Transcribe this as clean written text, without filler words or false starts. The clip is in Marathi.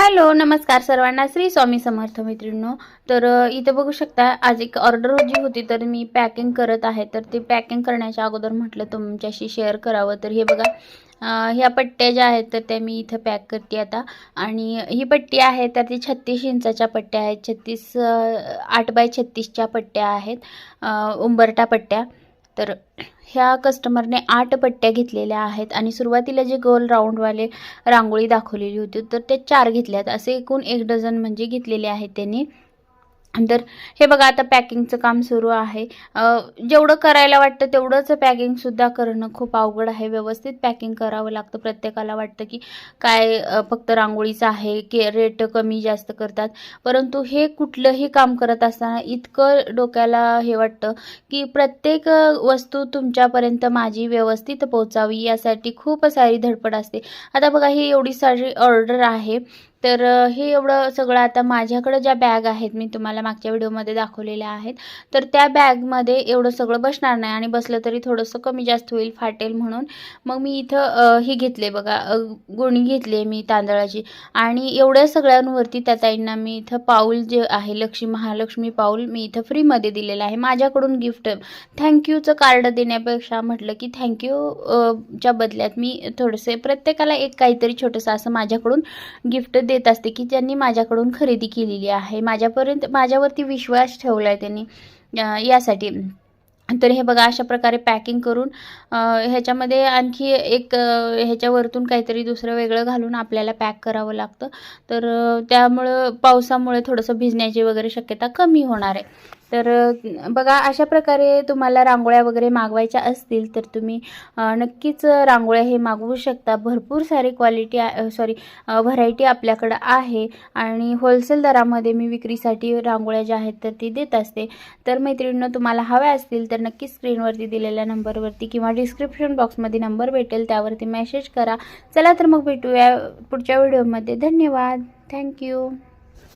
हॅलो नमस्कार सर्वांना, श्री स्वामी समर्थ मैत्रिणींनो। तर इथे बघू शकता आज एक ऑर्डर जी होती तर मी पॅकिंग करत आहे। तर ती पॅकिंग करण्याच्या अगोदर म्हटलं तुमच्याशी शेअर करावं। तर हे बघा ह्या पट्ट्या ज्या आहेत तर त्या मी इथं पॅक करते आता। आणि ही पट्टी आहे तर ती 36 इंचाच्या पट्ट्या आहेत, 8 बाय 36च्या पट्ट्या आहेत, उंबरटा पट्ट्या। तर ह्या कस्टमरने 8 पट्ट्या घेतलेल्या आहेत आणि सुरुवातीला जे गोल राऊंडवाले रांगोळी दाखवलेली होती तर ते 4 घेतल्यात, असे एकूण 1 डझन म्हणजे घेतलेले आहेत त्यांनी। तर हे बघा आता पॅकिंगचं काम सुरू आहे। जेवढं करायला वाटतं तेवढंच पॅकिंगसुद्धा करणं खूप अवघड आहे। व्यवस्थित पॅकिंग करावं लागतं। प्रत्येकाला वाटतं की काय फक्त रांगोळीचं आहे की रेट कमी जास्त करतात, परंतु हे कुठलंही काम करत असताना इतकं डोक्याला हे वाटतं की प्रत्येक वस्तू तुमच्यापर्यंत माझी व्यवस्थित पोहोचावी यासाठी खूप सारी धडपड असते। आता बघा ही एवढी सारी ऑर्डर आहे तर हे एवढं सगळं आता माझ्याकडे ज्या बॅग आहेत मी तुम्हाला मागच्या व्हिडिओमध्ये दाखवलेल्या आहेत, तर त्या बॅगमध्ये एवढं सगळं बसणार नाही आणि बसलं तरी थोडंसं कमी जास्त होईल, फाटेल म्हणून मग मी इथं हे घेतले बघा, गोणी घेतली मी तांदळाची। आणि एवढ्या सगळ्यांवरती त्या ताईंना मी इथं पाऊल जे आहे महालक्ष्मी पाऊल मी इथं फ्रीमध्ये दिलेलं आहे माझ्याकडून गिफ्ट। थँक्यूचं कार्ड देण्यापेक्षा म्हटलं की च्या बदल्यात मी थोडेसे प्रत्येकाला एक काहीतरी छोटंसं असं माझ्याकडून गिफ्ट देत असते की ज्यांनी माझ्याकडून खरेदी केलेली आहे, माझ्यावरती विश्वास ठेवला आहे त्यांनी, यासाठी। तर हे बघा अशा प्रकारे पॅकिंग करून ह्याच्यामध्ये आणखी एक ह्याच्यावरतून काहीतरी दुसरं वेगळं घालून आपल्याला पॅक करावं लागतं। तर त्यामुळं पावसामुळे थोडंसं भिजण्याची वगैरे शक्यता कमी होणार आहे। तर बघा अशा प्रकारे तुम्हाला रांगोळ्या वगैरे मागवायच्या असतील तर तुम्ही नक्कीच रांगोळ्या हे मागवू शकता। भरपूर सारी व्हरायटी आपल्याकडं आहे आणि होलसेल दरामध्ये मी विक्रीसाठी रांगोळ्या ज्या आहेत तर ती देत असते। तर मैत्रिणींनो तुम्हाला हव्या असतील तर नक्की स्क्रीनवरती दिलेल्या नंबरवरती किंवा डिस्क्रिप्शन बॉक्समध्ये नंबर भेटेल त्यावरती मेसेज करा। चला तर मग भेटूया पुढच्या व्हिडिओमध्ये। धन्यवाद, थँक्यू।